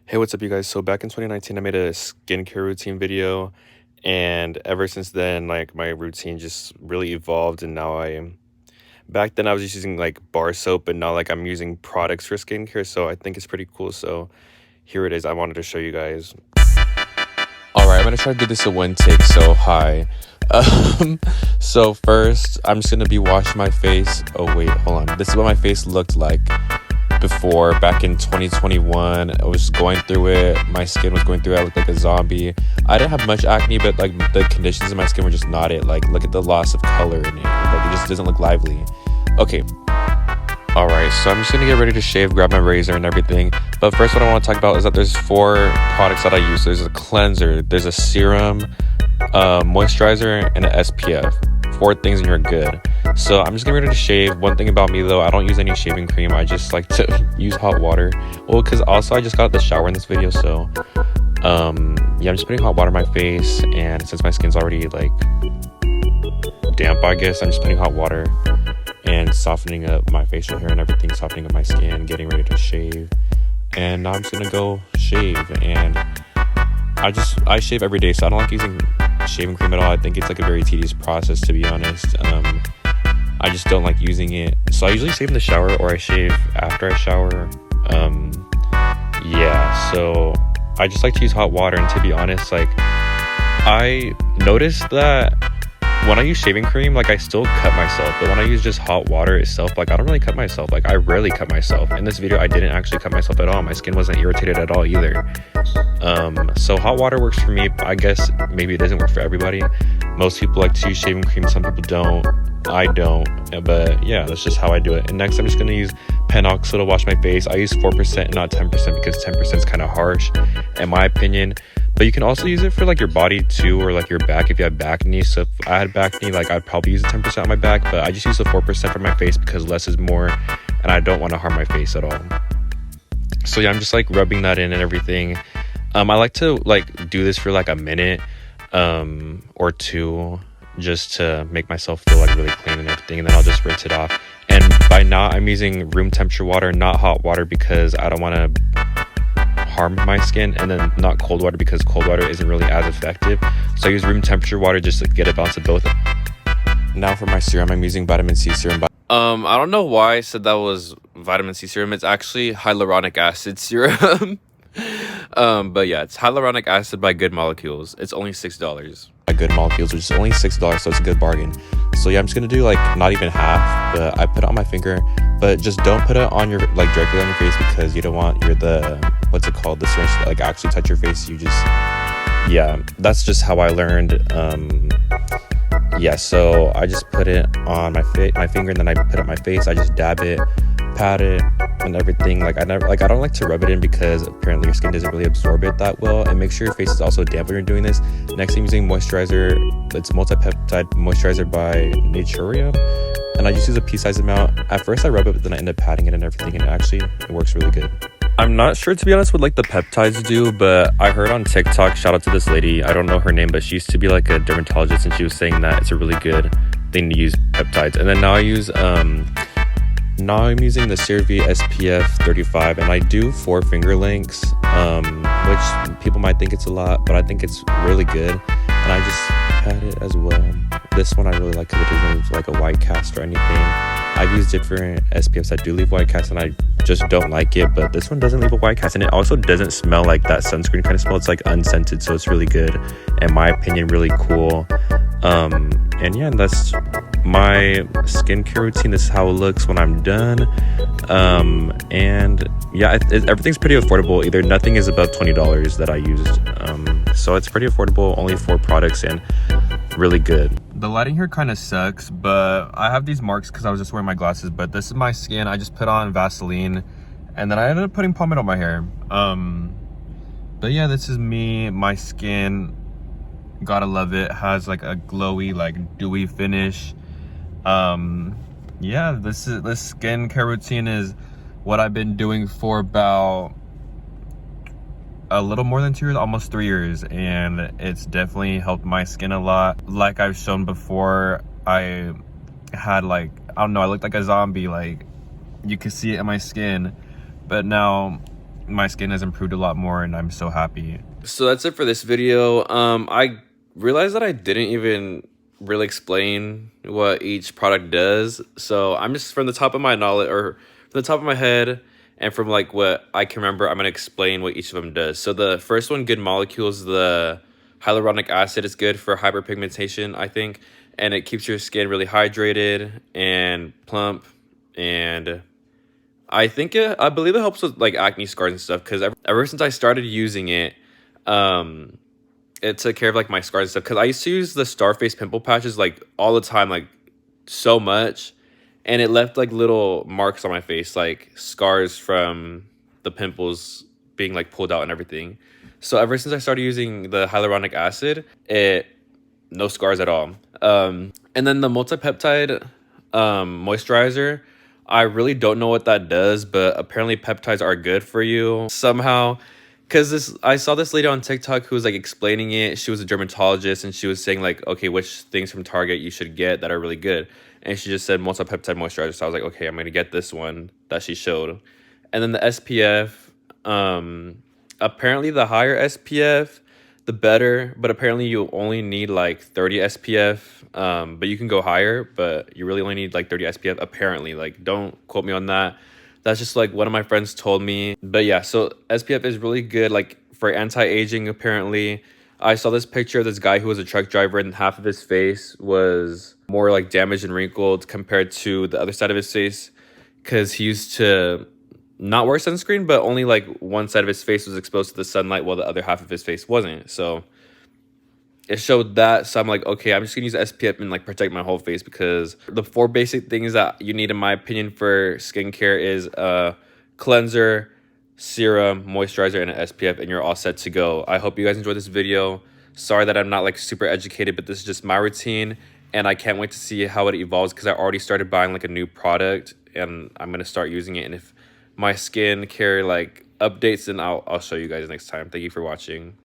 Hey, what's up, you guys? So back in 2019, I made a skincare routine video, and ever since then, like my routine just really evolved. And now back then I was just using like bar soap, but now like I'm using products for skincare. So I think it's pretty cool. So here it is. I wanted to show you guys. All right, I'm gonna try to do this in one take. So hi. So first, I'm just gonna be washing my face. Oh wait, hold on. This is what my face looked like before, back in 2021. I was going through it. My skin was going through it. I looked like a zombie. I didn't have much acne, but like the conditions in my skin were just not it. Like, look at the loss of color in it. Like, it just doesn't look lively. Okay. All right, so I'm just gonna get ready to shave, grab my razor and everything. But first, what I want to talk about is that there's 4 products that I use. There's a cleanser, there's a serum, moisturizer, and an SPF. 4 things and you're good. So I'm just getting ready to shave. One thing about me though, I don't use any shaving cream. I just like to use hot water. Well, because also I just got out the shower in this video, so yeah, I'm just putting hot water on my face, and since my skin's already like damp, I guess I'm just putting hot water and softening up my facial hair and everything, softening up my skin, getting ready to shave. And now I'm just gonna go shave, and I shave every day, so I don't like using shaving cream at all. I think it's like a very tedious process, to be honest. I just don't like using it, so I usually shave in the shower, or I shave after I shower. Yeah, so I just like to use hot water. And to be honest, like, I noticed that when I use shaving cream, like, I still cut myself, but when I use just hot water itself, like, I don't really cut myself. Like, I rarely cut myself. In this video, I didn't actually cut myself at all. My skin wasn't irritated at all either. So hot water works for me. I guess maybe it doesn't work for everybody. Most people like to use shaving cream, some people don't. I don't, but yeah, that's just how I do it. And next, I'm just gonna use Panoxyl to wash my face. I use 4% and not 10% because 10% is kind of harsh in my opinion. But you can also use it for like your body too, or like your back if you have back knee. So if I had back knee, like, I'd probably use the 10% on my back, but I just use the 4% for my face because less is more, and I don't want to harm my face at all. So yeah, I'm just like rubbing that in and everything. I like to like do this for like a minute or 2, just to make myself feel like really clean and everything, and then I'll just rinse it off. And by now, I'm using room temperature water, not hot water, because I don't want to harm my skin, and then not cold water because cold water isn't really as effective. So I use room temperature water just to get a balance of both. Now for my serum, I'm using vitamin C serum. I don't know why I said that was vitamin C serum. It's actually hyaluronic acid serum. But yeah, it's hyaluronic acid by Good Molecules. It's only $6. By Good Molecules, which is only $6, so it's a good bargain. So yeah, I'm just gonna do like not even half, but I put it on my finger. But just don't put it on your, like, directly on your face, because you don't want the syringe to like actually touch your face. You just, yeah, that's just how I learned. Yeah, so I just put it on my finger, and then I put it on my face. I just dab it, pat it, and everything. Like, I don't like to rub it in because apparently your skin doesn't really absorb it that well. And make sure your face is also damp when you're doing this. Next, I'm using moisturizer. It's multi-peptide moisturizer by Naturia, and I just use a pea-sized amount. At first I rub it, but then I end up patting it and everything, and it works really good. I'm not sure, to be honest, what like the peptides do, but I heard on TikTok, shout out to this lady, I don't know her name, but she used to be like a dermatologist, and she was saying that it's a really good thing to use peptides. And then now I'm using the CeraVe SPF 35, and I do 4 finger lengths, which people might think it's a lot, but I think it's really good. And I just pat it as well. This one I really like because it doesn't leave like a white cast or anything. I've used different SPFs that do leave white cast, and I just don't like it, but this one doesn't leave a white cast, and it also doesn't smell like that sunscreen kind of smell. It's like unscented, so it's really good. In my opinion, really cool. And yeah, that's my skincare routine. This is how it looks when I'm done. And yeah, everything's pretty affordable. Either nothing is above $20 that I used. So it's pretty affordable, only 4 products, and really good. The lighting here kind of sucks, but I have these marks because I was just wearing my glasses. But this is my skin. I just put on Vaseline, and then I ended up putting pomade on my hair. But yeah, this is me, my skin. Gotta love it. Has like a glowy, like dewy finish. Yeah, this skincare routine is what I've been doing for about a little more than 2 years, almost 3 years, and it's definitely helped my skin a lot. Like I've shown before, I had like, I don't know, I looked like a zombie. Like, you could see it in my skin, but now my skin has improved a lot more, and I'm so happy. So that's it for this video. I realized that I didn't even really explain what each product does, so I'm just from the top of my knowledge, or from the top of my head, and from like what I can remember, I'm gonna explain what each of them does. So the first one, Good Molecules, the hyaluronic acid is good for hyperpigmentation, I think, and it keeps your skin really hydrated and plump, and I believe it helps with like acne scars and stuff, because ever since I started using it, it took care of like my scars and stuff, because I used to use the Starface pimple patches like all the time, like so much, and it left like little marks on my face, like scars from the pimples being like pulled out and everything. So ever since I started using the hyaluronic acid, no scars at all. And then the multi-peptide moisturizer, I really don't know what that does, but apparently peptides are good for you somehow. Because I saw this lady on TikTok who was like explaining it. She was a dermatologist, and she was saying like, okay, which things from Target you should get that are really good. And she just said multi-peptide moisturizer. So I was like, okay, I'm going to get this one that she showed. And then the SPF, apparently the higher SPF, the better, but apparently you only need like 30 SPF, but you can go higher, but you really only need like 30 SPF apparently. Like, don't quote me on that. That's just like one of my friends told me. But yeah, so SPF is really good like for anti-aging apparently. I saw this picture of this guy who was a truck driver, and half of his face was more like damaged and wrinkled compared to the other side of his face, because he used to not wear sunscreen, but only like one side of his face was exposed to the sunlight while the other half of his face wasn't. So it showed that. So I'm like, okay, I'm just gonna use SPF and like protect my whole face, because the 4 basic things that you need in my opinion for skincare is cleanser, serum, moisturizer, and an SPF, and you're all set to go. I hope you guys enjoyed this video. Sorry that I'm not like super educated, but this is just my routine, and I can't wait to see how it evolves, because I already started buying like a new product, and I'm gonna start using it. And if my skincare like updates, then I'll show you guys next time. Thank you for watching.